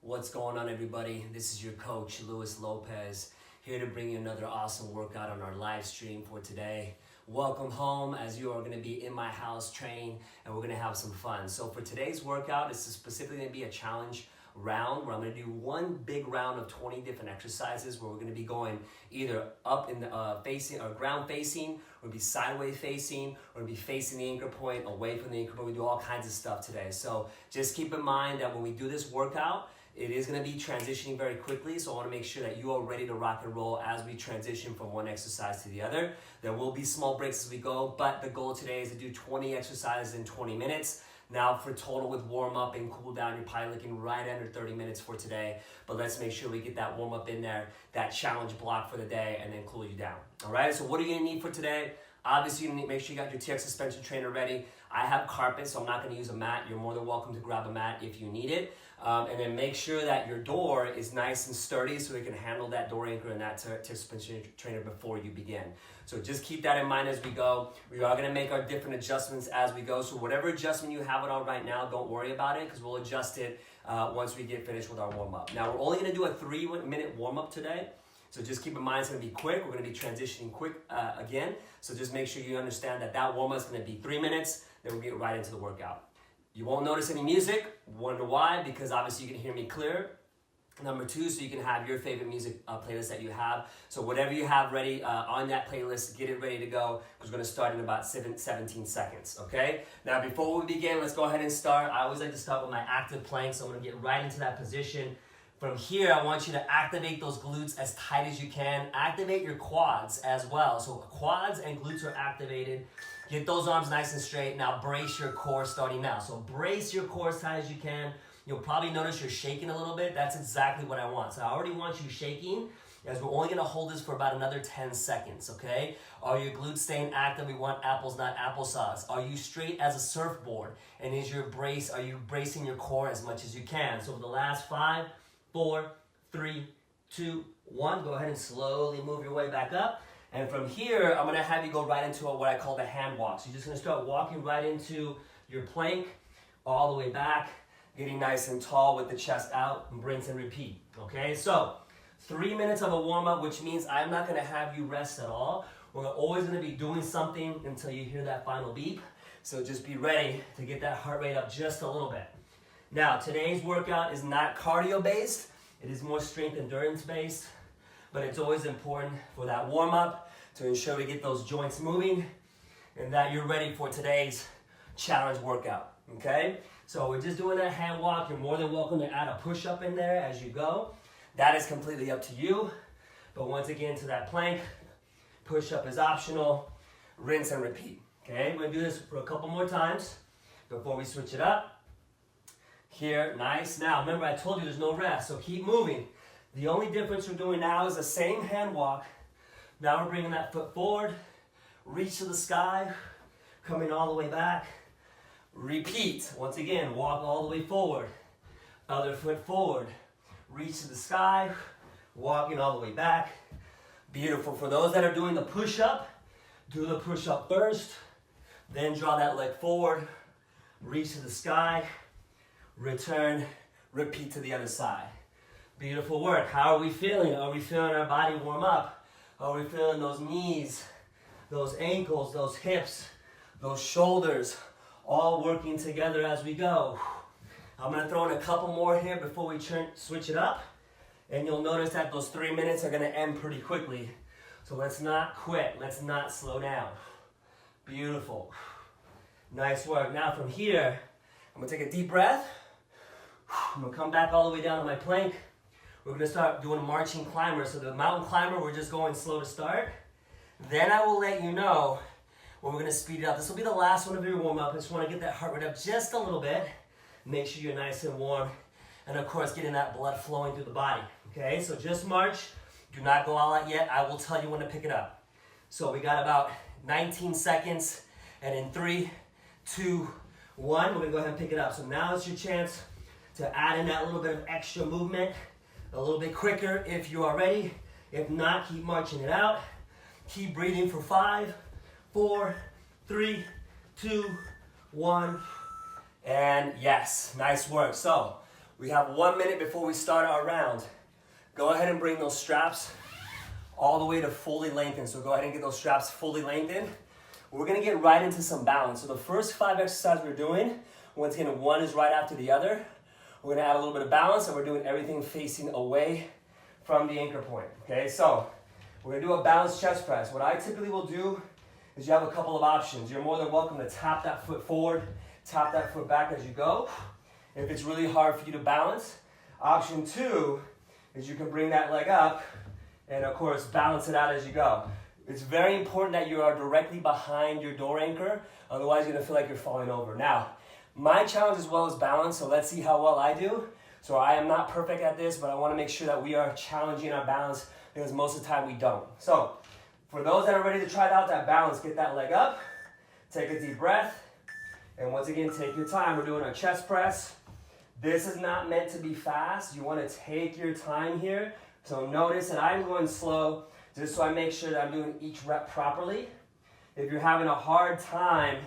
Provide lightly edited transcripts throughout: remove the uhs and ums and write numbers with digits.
What's going on, everybody? This is your coach, Luis Lopez, here to bring you another awesome workout on our live stream for today. Welcome home, as you are going to be in my house training, and we're going to have some fun. So for today's workout, this is specifically going to be a challenge round where I'm going to do one big round of 20 different exercises where we're going to be going either up in the facing or ground facing, or be sideways facing, or be facing the anchor point, away from the anchor point. We do all kinds of stuff today. So just keep in mind that when we do this workout, it is going to be transitioning very quickly, so I want to make sure that you are ready to rock and roll as we transition from one exercise to the other. There will be small breaks as we go, but the goal today is to do 20 exercises in 20 minutes. Now for total with warm-up and cool down, you're probably looking right under 30 minutes for today, but let's make sure we get that warm-up in there, that challenge block for the day, and then cool you down. All right, so what are you going to need for today? Obviously, you need to make sure you got your TRX suspension trainer ready. I have carpet, so I'm not going to use a mat. You're more than welcome to grab a mat if you need it. And then make sure that your door is nice and sturdy so it can handle that door anchor and that TRX suspension trainer before you begin. So just keep that in mind as we go. We are going to make our different adjustments as we go. So whatever adjustment you have it on right now, don't worry about it because we'll adjust it once we get finished with our warm-up. Now, we're only going to do a 3-minute warm-up today. So just keep in mind it's going to be quick. We're going to be transitioning quick again. So just make sure you understand that that warm-up is going to be 3 minutes. Then we'll get right into the workout. You won't notice any music. Wonder why? Because obviously you can hear me clear. Number 2, so you can have your favorite music playlist that you have. So whatever you have ready on that playlist, get it ready to go. Because we're going to start in about 17 seconds, okay? Now before we begin, let's go ahead and start. I always like to start with my active plank, so I'm going to get right into that position. From here, I want you to activate those glutes as tight as you can. Activate your quads as well. So quads and glutes are activated. Get those arms nice and straight. Now brace your core starting now. So brace your core as tight as you can. You'll probably notice you're shaking a little bit. That's exactly what I want. So I already want you shaking, as we're only going to hold this for about another 10 seconds, okay? Are your glutes staying active? We want apples, not applesauce. Are you straight as a surfboard? And are you bracing your core as much as you can? So for the last 5, 4, 3, 2, 1, go ahead and slowly move your way back up. And from here, I'm going to have you go right into what I call the hand walk. So you're just going to start walking right into your plank, all the way back, getting nice and tall with the chest out, and rinse and repeat. Okay, so 3 minutes of a warm-up, which means I'm not going to have you rest at all. We're always going to be doing something until you hear that final beep. So just be ready to get that heart rate up just a little bit. Now, today's workout is not cardio-based. It is more strength endurance-based. But it's always important for that warm-up to ensure we get those joints moving and that you're ready for today's challenge workout, okay? So we're just doing that hand walk. You're more than welcome to add a push-up in there as you go. That is completely up to you. But once again, to that plank, push-up is optional. Rinse and repeat, okay? We're going to do this for a couple more times before we switch it up. Here, nice. Now, remember I told you there's no rest, so keep moving. The only difference we're doing now is the same hand walk. Now we're bringing that foot forward, reach to the sky, coming all the way back. Repeat. Once again, walk all the way forward. Other foot forward, reach to the sky, walking all the way back. Beautiful. For those that are doing the push-up, do the push-up first, then draw that leg forward, reach to the sky, return, repeat to the other side. Beautiful work. How are we feeling? Are we feeling our body warm up? Are we feeling those knees, those ankles, those hips, those shoulders, all working together as we go? I'm going to throw in a couple more here before we switch it up. And you'll notice that those 3 minutes are going to end pretty quickly. So let's not quit. Let's not slow down. Beautiful. Nice work. Now from here, I'm going to take a deep breath. I'm going to come back all the way down to my plank. We're going to start doing marching climbers. So the mountain climber, we're just going slow to start. Then I will let you know when we're going to speed it up. This will be the last one of your warm-up. I just want to get that heart rate up just a little bit. Make sure you're nice and warm. And of course, getting that blood flowing through the body. Okay, so just march. Do not go all out yet. I will tell you when to pick it up. So we got about 19 seconds. And in 3, 2, 1, we're going to go ahead and pick it up. So now is your chance to add in that little bit of extra movement. A little bit quicker if you are ready. If not, keep marching it out. Keep breathing for 5, 4, 3, 2, 1. And yes, nice work. So We have 1 minute before we start our round. Go ahead and bring those straps all the way to fully lengthened. So go ahead and get those straps fully lengthened. We're gonna get right into some balance. So the first 5 exercises we're doing, once again, one is right after the other. We're gonna add a little bit of balance, and we're doing everything facing away from the anchor point, okay? So we're gonna do a balanced chest press. What I typically will do is you have a couple of options. You're more than welcome to tap that foot forward, tap that foot back as you go. If it's really hard for you to balance, option 2 is you can bring that leg up and of course balance it out as you go. It's very important that you are directly behind your door anchor, otherwise you're gonna feel like you're falling over. Now, my challenge as well is balance, so let's see how well I do. So I am not perfect at this, but I wanna make sure that we are challenging our balance because most of the time we don't. So, for those that are ready to try out that balance, get that leg up, take a deep breath, and once again, take your time. We're doing our chest press. This is not meant to be fast. You want to take your time here. So notice that I'm going slow just so I make sure that I'm doing each rep properly. If you're having a hard time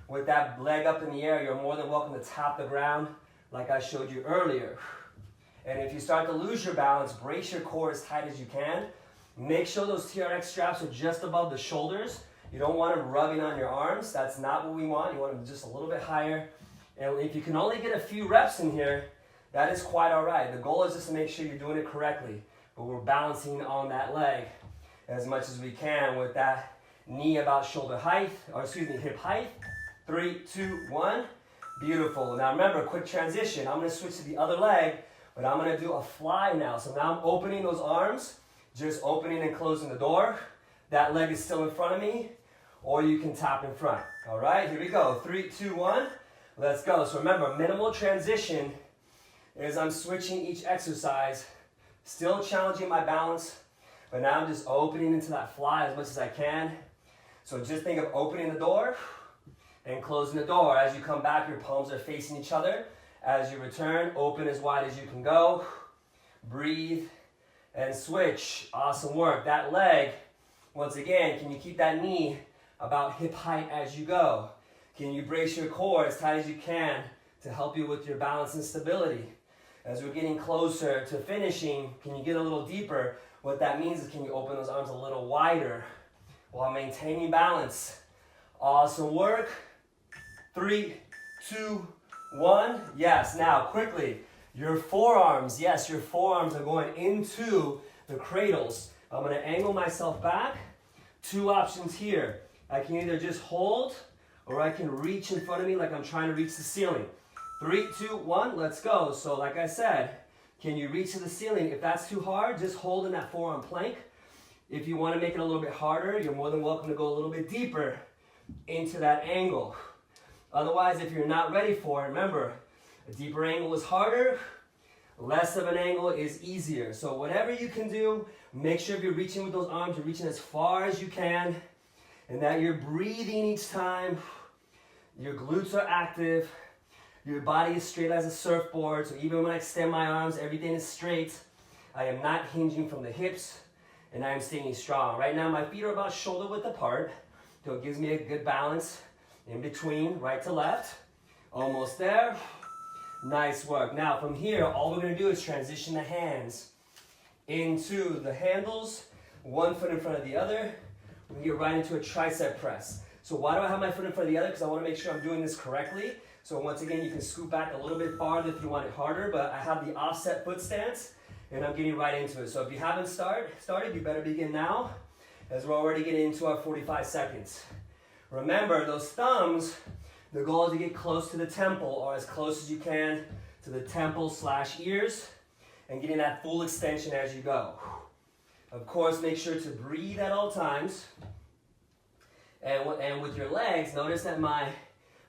with that leg up in the air, you're more than welcome to tap the ground like I showed you earlier. And if you start to lose your balance, brace your core as tight as you can. Make sure those TRX straps are just above the shoulders. You don't want them rubbing on your arms. That's not what we want. You want them just a little bit higher. And if you can only get a few reps in here, that is quite all right. The goal is just to make sure you're doing it correctly, but we're balancing on that leg as much as we can with that knee about shoulder height, or excuse me, hip height. 3, 2, 1. Beautiful. Now remember, quick transition. I'm gonna switch to the other leg, but I'm gonna do a fly now. So now I'm opening those arms, just opening and closing the door. That leg is still in front of me, or you can tap in front. All right, here we go. 3, 2, 1. Let's go. So remember, minimal transition is I'm switching each exercise, still challenging my balance, but now I'm just opening into that fly as much as I can. So just think of opening the door and closing the door. As you come back, your palms are facing each other. As you return, open as wide as you can go. Breathe and switch. Awesome work. That leg, once again, can you keep that knee about hip height as you go? Can you brace your core as tight as you can to help you with your balance and stability? As we're getting closer to finishing, can you get a little deeper? What that means is can you open those arms a little wider while maintaining balance? Awesome work. 3, 2, 1. Yes, now quickly, your forearms, yes, your forearms are going into the cradles. I'm gonna angle myself back. 2 options here. I can either just hold, or I can reach in front of me like I'm trying to reach the ceiling. 3, 2, 1, let's go. So like I said, can you reach to the ceiling? If that's too hard, just hold in that forearm plank. If you want to make it a little bit harder, you're more than welcome to go a little bit deeper into that angle. Otherwise, if you're not ready for it, remember, a deeper angle is harder, less of an angle is easier. So whatever you can do, make sure if you're reaching with those arms, you're reaching as far as you can, and that you're breathing each time. Your glutes are active. Your body is straight as a surfboard. So even when I extend my arms, everything is straight. I am not hinging from the hips, and I am staying strong. Right now, my feet are about shoulder width apart, so it gives me a good balance in between, right to left. Almost there. Nice work. Now, from here, all we're going to do is transition the hands into the handles, one foot in front of the other. We're going to get right into a tricep press. So why do I have my foot in front of the other? Because I want to make sure I'm doing this correctly. So once again, you can scoot back a little bit farther if you want it harder, but I have the offset foot stance, and I'm getting right into it. So if you haven't started, you better begin now, as we're already getting into our 45 seconds. Remember, those thumbs, the goal is to get close to the temple, or as close as you can to the temple / ears, and getting that full extension as you go. Of course, make sure to breathe at all times. And with your legs, notice that my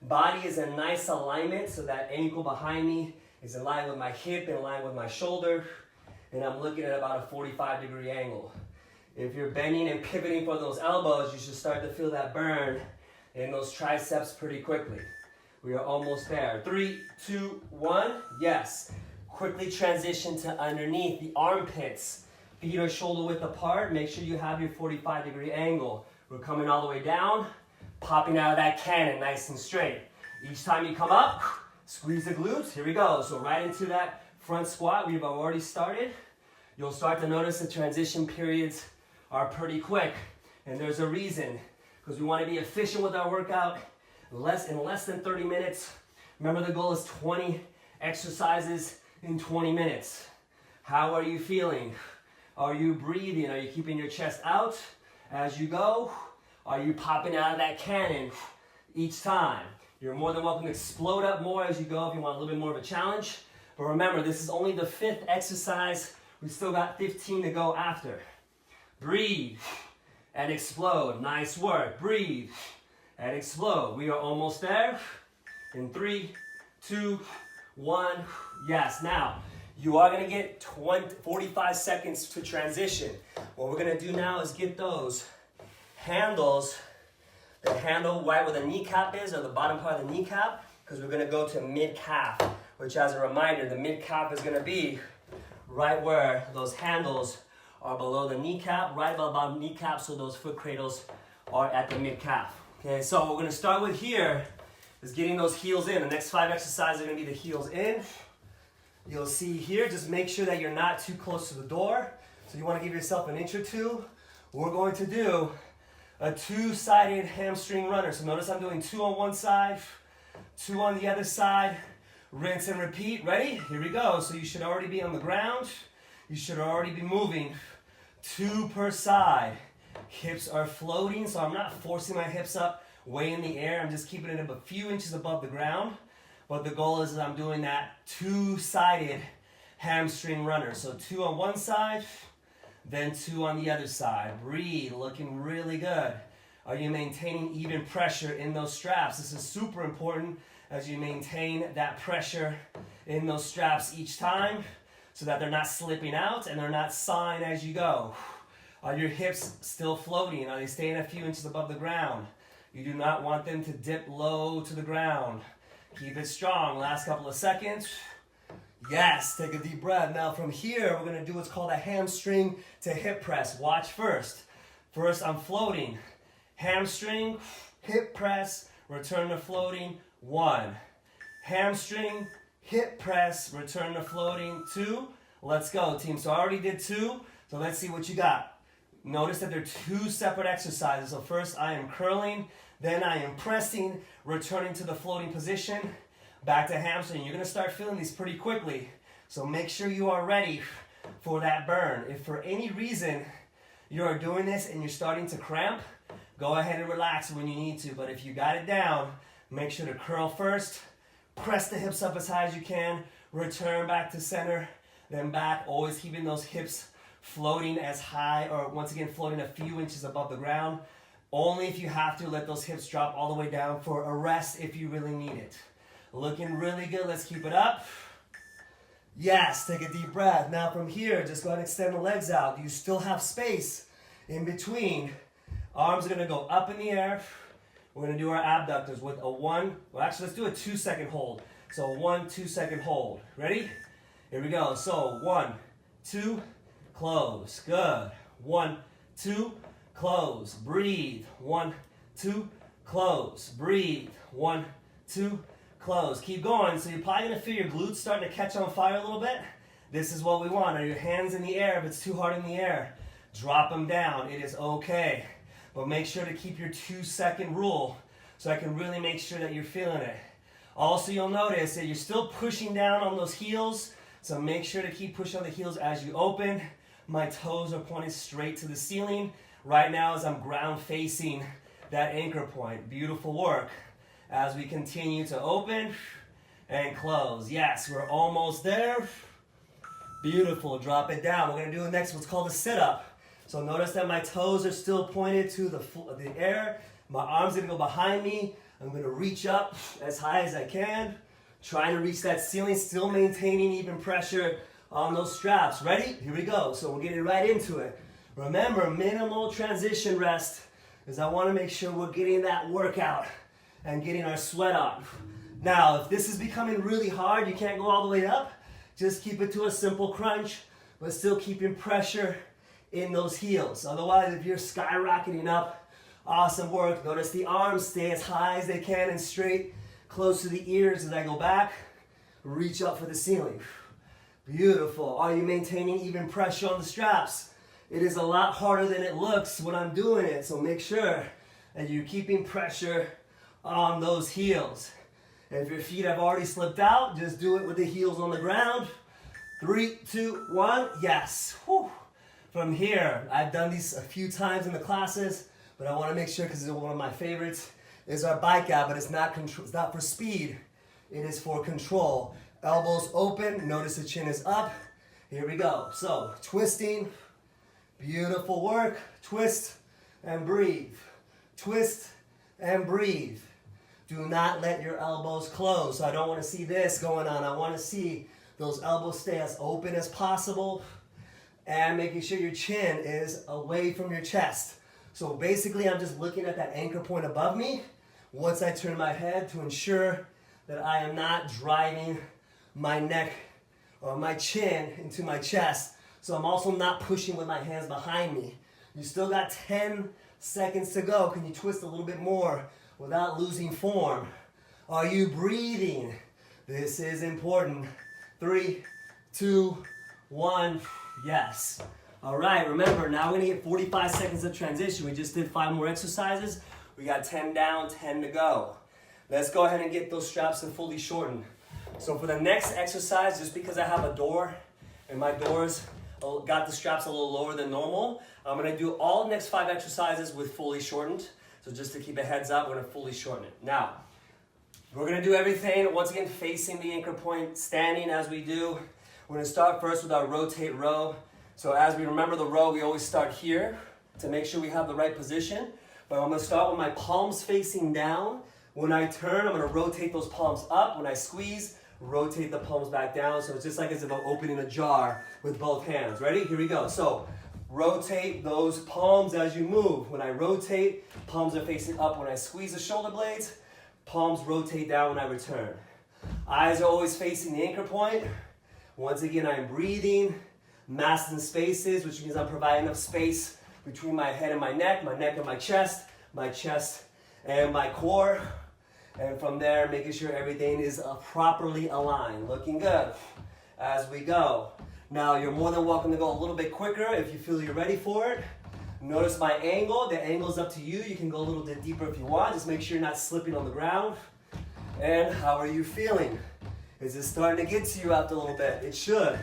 body is in nice alignment, so that ankle behind me is in line with my hip, in line with my shoulder, and I'm looking at about a 45-degree angle. If you're bending and pivoting for those elbows, you should start to feel that burn in those triceps pretty quickly. We are almost there. 3, 2, 1, yes. Quickly transition to underneath the armpits. Feet are shoulder width apart. Make sure you have your 45-degree angle. We're coming all the way down, popping out of that cannon nice and straight. Each time you come up, squeeze the glutes. Here we go. So right into that front squat, we've already started. You'll start to notice the transition periods are pretty quick, and there's a reason, because we want to be efficient with our workout in less than 30 minutes. Remember, the goal is 20 exercises in 20 minutes. How are you feeling? Are you breathing? Are you keeping your chest out as you go? Are you popping out of that cannon each time? You're more than welcome to explode up more as you go if you want a little bit more of a challenge. But remember, this is only the 5th exercise. We still got 15 to go after. Breathe and explode. Nice work. Breathe and explode. We are almost there. In 3, 2, 1. Yes. Now, you are going to get 45 seconds to transition. What we're going to do now is get those handles, the handle right where the kneecap is, or the bottom part of the kneecap, because we're going to go to mid-calf, which, as a reminder, the mid-calf is going to be right where those handles are below the kneecap, right above the kneecap, so those foot cradles are at the mid-calf. Okay, so what we're going to start with here is getting those heels in. The next 5 exercises are going to be the heels in. You'll see here, just make sure that you're not too close to the door. So you want to give yourself an inch or two. We're going to do a 2-sided hamstring runner. So notice I'm doing 2 on one side, 2 on the other side. Rinse and repeat. Ready? Here we go. So you should already be on the ground. You should already be moving. 2 per side. Hips are floating, so I'm not forcing my hips up way in the air. I'm just keeping it up a few inches above the ground. But the goal is that I'm doing that 2-sided hamstring runner. So 2 on one side, then 2 on the other side. Breathe, looking really good. Are you maintaining even pressure in those straps? This is super important as you maintain that pressure in those straps each time so that they're not slipping out and they're not sawing as you go. Are your hips still floating? Are they staying a few inches above the ground? You do not want them to dip low to the ground. Keep it strong. Last couple of seconds. Yes, take a deep breath. Now from here, we're going to do what's called a hamstring to hip press. Watch first. First, I'm floating. Hamstring, hip press, return to floating. 1. Hamstring, hip press, return to floating. 2. Let's go, team. So I already did 2. So let's see what you got. Notice that they're 2 separate exercises. So first I am curling, then I am pressing, returning to the floating position, back to hamstring. You're going to start feeling these pretty quickly. So make sure you are ready for that burn. If for any reason you are doing this and you're starting to cramp, go ahead and relax when you need to. But if you got it down, make sure to curl first, press the hips up as high as you can, return back to center, then back, always keeping those hips floating as high, or once again floating a few inches above the ground. Only if you have to, let those hips drop all the way down for a rest if you really need it. Looking really good. Let's keep it up. Yes, take a deep breath. Now from here, just go ahead and extend the legs out. You still have space in between. Arms are going to go up in the air. We're going to do our abductors with a 1. Well, actually, let's do a 2-second hold. So 1, 2-second hold. Ready? Here we go. So 1, 2, close. Good. 1, 2, close. Breathe. 1, 2, close. Breathe. 1, 2, close. Keep going. So you're probably going to feel your glutes starting to catch on fire a little bit. This is what we want. Are your hands in the air? If it's too hard in the air, drop them down. It is okay. But make sure to keep your 2-second rule so I can really make sure that you're feeling it. Also, you'll notice that you're still pushing down on those heels. So make sure to keep pushing on the heels as you open. My toes are pointed straight to the ceiling. Right now as I'm ground facing that anchor point. Beautiful work. As we continue to open and close. Yes, we're almost there. Beautiful. Drop it down. We're going to do next what's called a sit-up. So notice that my toes are still pointed to the air. My arms are going to go behind me. I'm going to reach up as high as I can. Trying to reach that ceiling, still maintaining even pressure on those straps. Ready? Here we go. So we're getting right into it. Remember, minimal transition rest is I want to make sure we're getting that workout and getting our sweat on. Now, if this is becoming really hard, you can't go all the way up, just keep it to a simple crunch, but still keeping pressure in those heels. Otherwise, if you're skyrocketing up, awesome work. Notice the arms stay as high as they can and straight, close to the ears as I go back. Reach up for the ceiling. Beautiful. Are you maintaining even pressure on the straps? It is a lot harder than it looks when I'm doing it, so make sure that you're keeping pressure on those heels. And if your feet have already slipped out, just do it with the heels on the ground. 3, 2, 1, yes. Whew. From here, I've done these a few times in the classes, but I want to make sure, because it's one of my favorites, is our bike out, but it's not for speed, it is for control. Elbows open, notice the chin is up. Here we go. So, twisting, beautiful work. Twist and breathe. Twist and breathe. Do not let your elbows close. So I don't want to see this going on. I want to see those elbows stay as open as possible and making sure your chin is away from your chest. So basically, I'm just looking at that anchor point above me once I turn my head to ensure that I am not driving my neck or my chin into my chest. So I'm also not pushing with my hands behind me. You still got 10 seconds to go. Can you twist a little bit more without losing form? Are you breathing? This is important. 3, 2, 1, yes. All right, remember, now we're gonna get 45 seconds of transition. We just did 5 more exercises. We got 10 down, 10 to go. Let's go ahead and get those straps and fully shortened. So for the next exercise, just because I have a door and my doors got the straps a little lower than normal, I'm gonna do all the next 5 exercises with fully shortened. So just to keep a heads up, we're gonna fully shorten it. Now, we're gonna do everything, once again, facing the anchor point, standing as we do. We're gonna start first with our rotate row. So as we remember the row, we always start here to make sure we have the right position. But I'm gonna start with my palms facing down. When I turn, I'm gonna rotate those palms up. When I squeeze, rotate the palms back down. So it's just like as if I'm opening a jar with both hands. Ready? Here we go. So rotate those palms as you move. When I rotate, palms are facing up. When I squeeze the shoulder blades, palms rotate down when I return. Eyes are always facing the anchor point. Once again, I'm breathing, masked in spaces, which means I'm providing enough space between my head and my neck and my chest and my core. And from there, making sure everything is properly aligned. Looking good as we go. Now, you're more than welcome to go a little bit quicker if you feel you're ready for it. Notice my angle. The angle's up to you. You can go a little bit deeper if you want. Just make sure you're not slipping on the ground. And how are you feeling? Is it starting to get to you after a little bit? It should.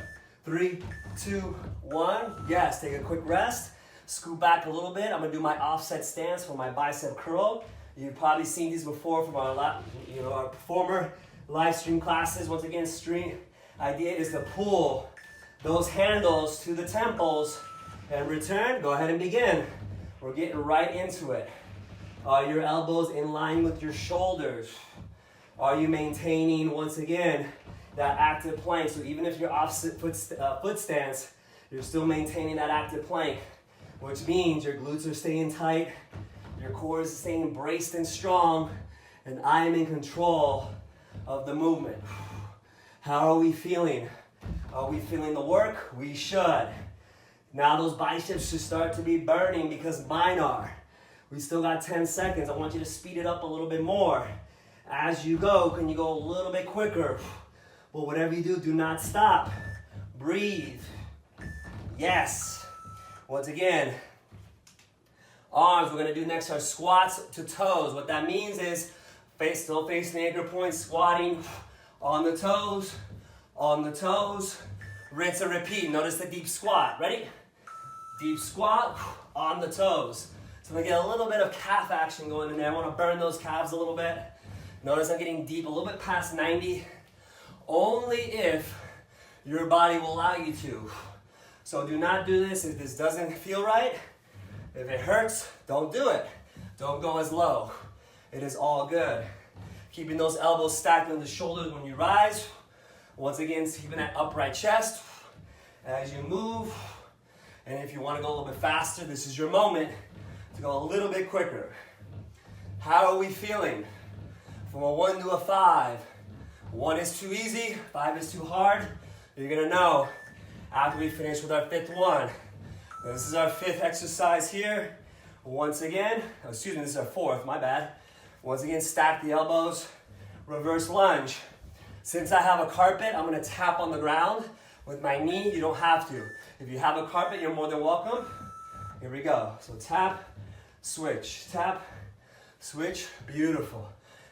3, 2, 1. Yes, take a quick rest. Scoot back a little bit. I'm going to do my offset stance for my bicep curl. You've probably seen these before from our former live stream classes. Once again, idea is to pull those handles to the temples and return. Go ahead and begin. We're getting right into it. Are your elbows in line with your shoulders? Are you maintaining, once again, that active plank? So even if you're opposite foot stance, you're still maintaining that active plank, which means your glutes are staying tight, your core is staying braced and strong, and I am in control of the movement. How are we feeling? Are we feeling the work? We should. Now those biceps should start to be burning because mine are. We still got 10 seconds. I want you to speed it up a little bit more. As you go, can you go a little bit quicker? But whatever you do, do not stop. Breathe. Yes. Once again, arms, we're gonna do next our squats to toes. What that means is still facing the anchor point, squatting on the toes, rinse and repeat. Notice the deep squat. Ready? Deep squat on the toes. So I'm gonna get a little bit of calf action going in there. I wanna burn those calves a little bit. Notice I'm getting deep a little bit past 90. Only if your body will allow you to. So do not do this if this doesn't feel right. If it hurts, don't do it. Don't go as low. It is all good. Keeping those elbows stacked on the shoulders when you rise. Once again, keeping that upright chest as you move. And if you want to go a little bit faster, this is your moment to go a little bit quicker. How are we feeling? From a 1 to a 5. 1 is too easy, 5 is too hard. You're gonna know after we finish with our 5th one. This is our 5th exercise here. Once again, this is our 4th, my bad. Once again, stack the elbows, reverse lunge. Since I have a carpet, I'm gonna tap on the ground, With my knee, you don't have to. If you have a carpet, you're more than welcome. Here we go. So tap, switch, tap, switch. Beautiful.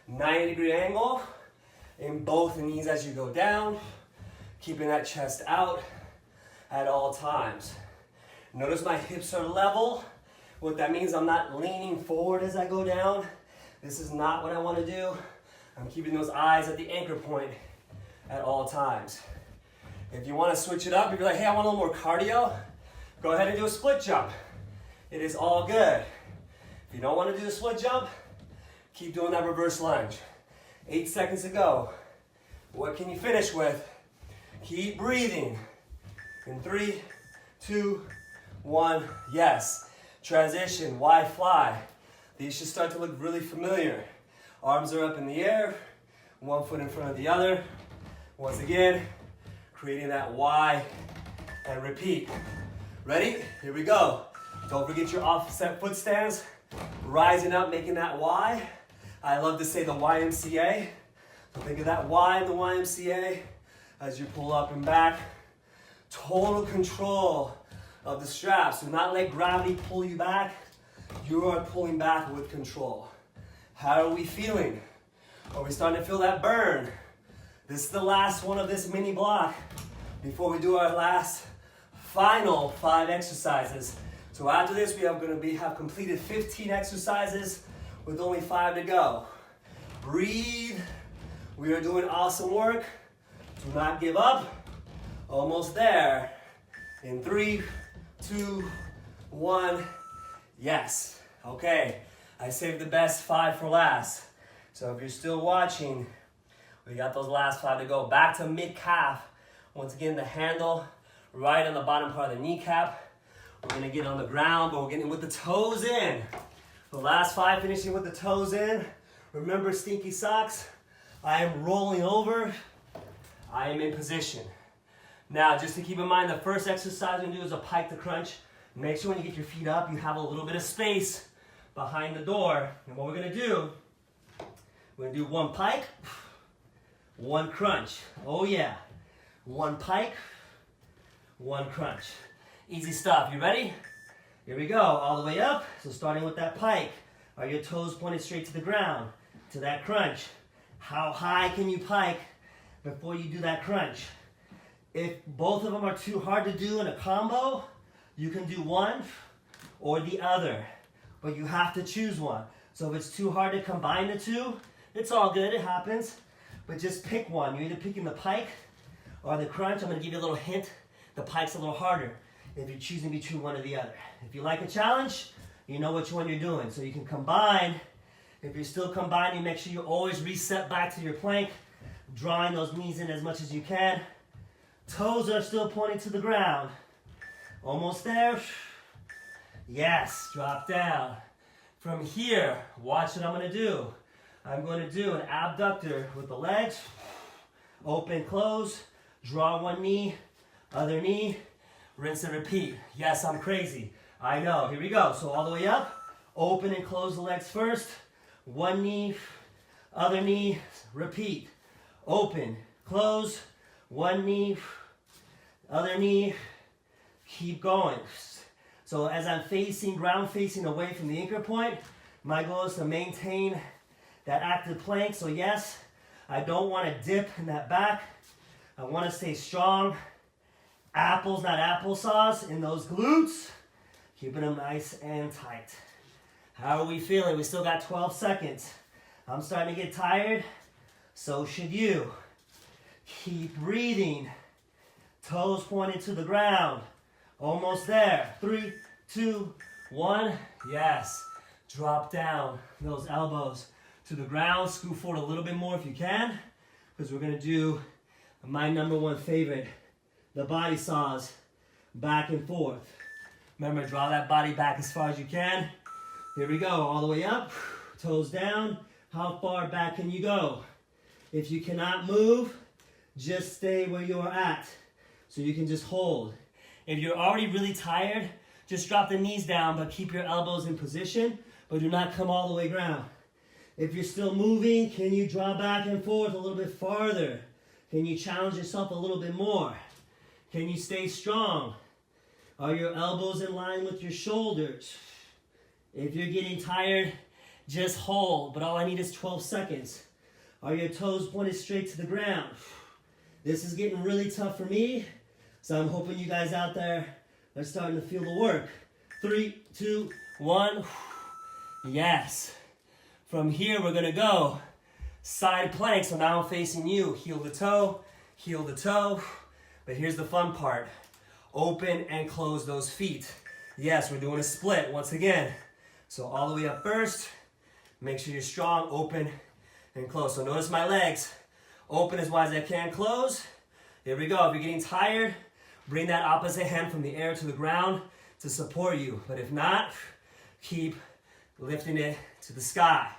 90-degree angle in both knees as you go down. Keeping that chest out at all times. Notice my hips are level. What that means, I'm not leaning forward as I go down. This is not what I want to do. I'm keeping those eyes at the anchor point at all times. If you want to switch it up, if you're like, hey, I want a little more cardio, go ahead and do a split jump. It is all good. If you don't want to do the split jump, keep doing that reverse lunge. 8 seconds to go. What can you finish with? Keep breathing. In 3, 2, 1, yes. Transition, why fly? These should start to look really familiar. Arms are up in the air, one foot in front of the other. Once again, creating that Y and repeat. Ready? Here we go. Don't forget your offset foot stands. Rising up, making that Y. I love to say the YMCA. So think of that Y in the YMCA as you pull up and back. Total control of the straps. Do not let gravity pull you back. You are pulling back with control. How are we feeling? Are we starting to feel that burn? This is the last one of this mini block before we do our last final 5 exercises. So after this, we are going to have completed 15 exercises with only 5 to go. Breathe. We are doing awesome work. Do not give up. Almost there. In 3, 2, 1. Yes. Okay. I saved the best 5 for last. So if you're still watching, we got those last 5 to go. Back to mid-calf. Once again, the handle right on the bottom part of the kneecap. We're going to get on the ground, but we're getting with the toes in. The last 5 finishing with the toes in. Remember, stinky socks. I am rolling over. I am in position. Now, just to keep in mind, the first exercise we're going to do is a pike to crunch. Make sure when you get your feet up, you have a little bit of space behind the door. And what we're going to do, we're going to do 1 pike, 1 crunch. Oh yeah. 1 pike, 1 crunch. Easy stuff. You ready? Here we go. All the way up. So starting with that pike. Are your toes pointed straight to the ground? To that crunch. How high can you pike before you do that crunch? If both of them are too hard to do in a combo, you can do one or the other. But you have to choose one. So if it's too hard to combine the two, it's all good. It happens. But just pick one. You're either picking the pike or the crunch. I'm going to give you a little hint. The pike's a little harder if you're choosing between one or the other. If you like a challenge, you know which one you're doing. So you can combine. If you're still combining, make sure you always reset back to your plank, drawing those knees in as much as you can. Toes are still pointing to the ground. Almost there. Yes, drop down. From here, watch what I'm going to do. I'm going to do an abductor with the legs. Open, close. Draw one knee, other knee. Rinse and repeat. Yes, I'm crazy. I know. Here we go. So all the way up. Open and close the legs first. One knee, other knee. Repeat. Open, close. One knee, other knee. Keep going. So as I'm facing, ground facing away from the anchor point, my goal is to maintain that active plank. So yes, I don't want to dip in that back. I want to stay strong. Apples, not applesauce, in those glutes. Keeping them nice and tight. How are we feeling? We still got 12 seconds. I'm starting to get tired. So should you. Keep breathing. Toes pointed to the ground. Almost there. 3, 2, 1. Yes. Drop down those elbows to the ground. Scoot forward a little bit more if you can, because we're going to do my #1 favorite, the body saws, back and forth. Remember, draw that body back as far as you can. Here we go. All the way up. Toes down. How far back can you go? If you cannot move, just stay where you are at. So you can just hold. If you're already really tired, just drop the knees down, but keep your elbows in position, but do not come all the way down. If you're still moving, can you draw back and forth a little bit farther? Can you challenge yourself a little bit more? Can you stay strong? Are your elbows in line with your shoulders? If you're getting tired, just hold, but all I need is 12 seconds. Are your toes pointed straight to the ground? This is getting really tough for me, so I'm hoping you guys out there are starting to feel the work. 3, 2, 1. Yes. From here, we're gonna go side plank, so now I'm facing you. Heel to toe, heel to toe. But here's the fun part. Open and close those feet. Yes, we're doing a split once again. So all the way up first. Make sure you're strong, open, and close. So notice my legs. Open as wide as I can, close. Here we go. If you're getting tired, bring that opposite hand from the air to the ground to support you. But if not, keep lifting it to the sky.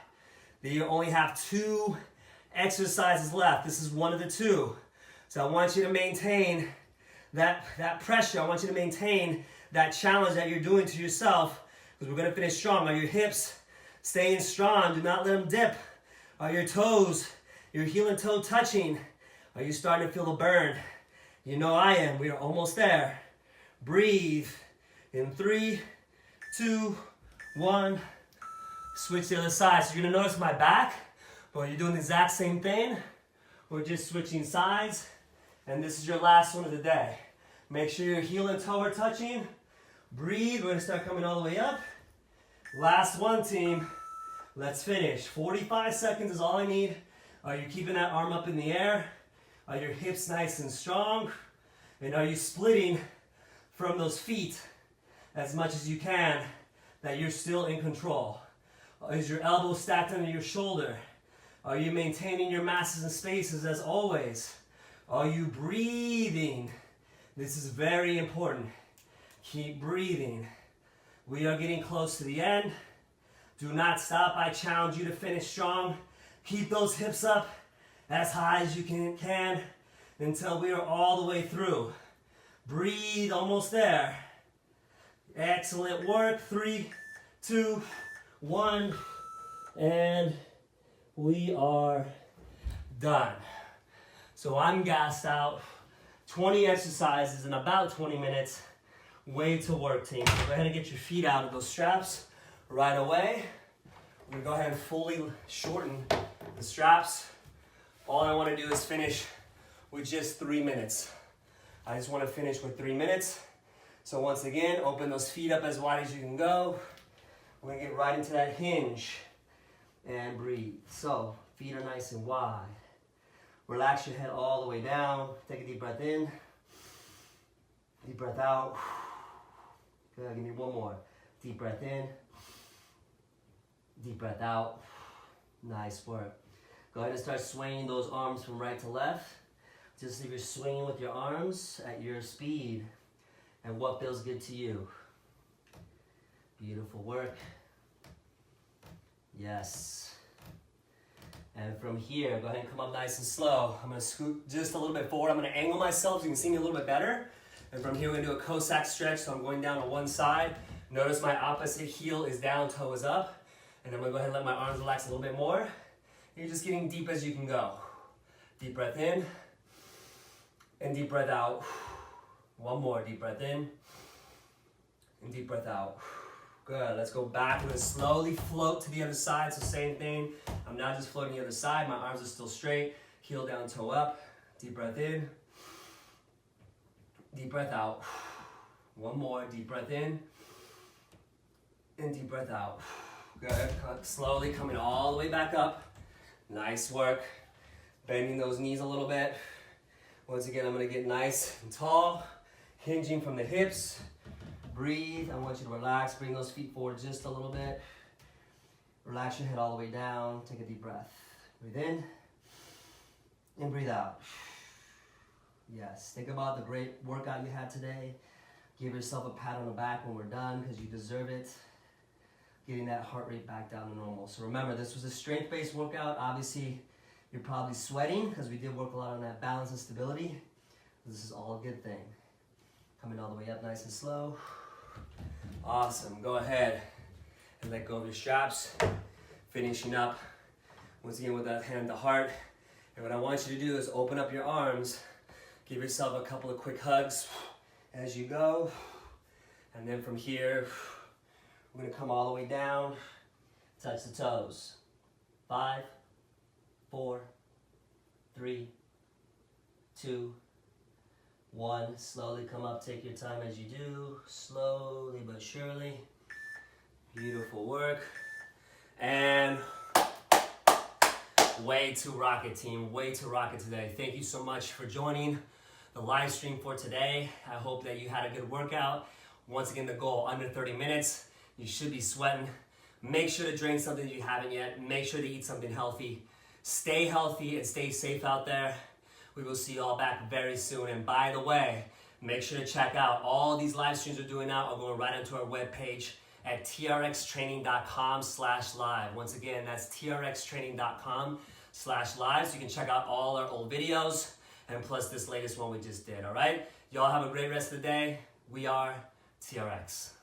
Then you only have 2 exercises left. This is one of the 2. So I want you to maintain that pressure. I want you to maintain that challenge that you're doing to yourself, because we're going to finish strong. Are your hips staying strong? Do not let them dip. Are your toes, your heel and toe touching? Are you starting to feel the burn? You know I am. We are almost there. Breathe. In 3, 2, 1. Switch to the other side. So you're going to notice my back, but you're doing the exact same thing. We're just switching sides. And this is your last one of the day. Make sure your heel and toe are touching. Breathe. We're going to start coming all the way up. Last one, team. Let's finish. 45 seconds is all I need. Are you keeping that arm up in the air? Are your hips nice and strong? And are you splitting from those feet as much as you can, that you're still in control? Is your elbow stacked under your shoulder? Are you maintaining your masses and spaces as always? Are you breathing? This is very important. Keep breathing. We are getting close to the end. Do not stop. I challenge you to finish strong. Keep those hips up as high as you can until we are all the way through. Breathe, almost there. Excellent work. 3, 2, 1. And we are done. So I'm gassed out. 20 exercises in about 20 minutes. Way to work, team. So go ahead and get your feet out of those straps right away. I'm gonna go ahead and fully shorten the straps. All I wanna do is finish with just 3 minutes. I just wanna finish with 3 minutes. So once again, open those feet up as wide as you can go. We're gonna get right into that hinge and breathe. So feet are nice and wide. Relax your head all the way down. Take a deep breath in. Deep breath out. Good, give me one more. Deep breath in. Deep breath out. Nice work. Go ahead and start swinging those arms from right to left. Just if you're swinging with your arms at your speed and what feels good to you. Beautiful work. Yes. And from here, go ahead and come up nice and slow. I'm gonna scoot just a little bit forward. I'm gonna angle myself so you can see me a little bit better. And from here, we're gonna do a Cossack stretch. So I'm going down to one side. Notice my opposite heel is down, toe is up. And I'm gonna go ahead and let my arms relax a little bit more. You're just getting deep as you can go. Deep breath in. And deep breath out. One more, deep breath in. And deep breath out. Good, let's go back. We're gonna slowly float to the other side. So same thing. I'm now just floating the other side. My arms are still straight. Heel down, toe up. Deep breath in. Deep breath out. One more, deep breath in. And deep breath out. Good, slowly coming all the way back up. Nice work. Bending those knees a little bit. Once again, I'm gonna get nice and tall. Hinging from the hips. Breathe. I want you to relax. Bring those feet forward just a little bit. Relax your head all the way down. Take a deep breath. Breathe in. And breathe out. Yes. Think about the great workout you had today. Give yourself a pat on the back when we're done, because you deserve it. Getting that heart rate back down to normal. So remember, this was a strength-based workout. Obviously, you're probably sweating because we did work a lot on that balance and stability. This is all a good thing. Coming all the way up nice and slow. Awesome. Go ahead and let go of your straps. Finishing up once again with that hand to heart. And what I want you to do is open up your arms Give yourself a couple of quick hugs as you go. And then from here, we're gonna come all the way down, touch the toes. 5, 4, 3, 2, 1. Slowly come up, take your time as you do. Slowly but surely. Beautiful work. And way to rock it, team. Way to rock it today. Thank you so much for joining the live stream for today. I hope that you had a good workout. Once again, the goal, under 30 minutes. You should be sweating. Make sure to drink something you haven't yet. Make sure to eat something healthy. Stay healthy and stay safe out there. We will see you all back very soon. And by the way, make sure to check out all these live streams we're doing now are going right onto our webpage at trxtraining.com/live. Once again, that's trxtraining.com/live. So you can check out all our old videos and plus this latest one we just did, all right? Y'all have a great rest of the day. We are TRX.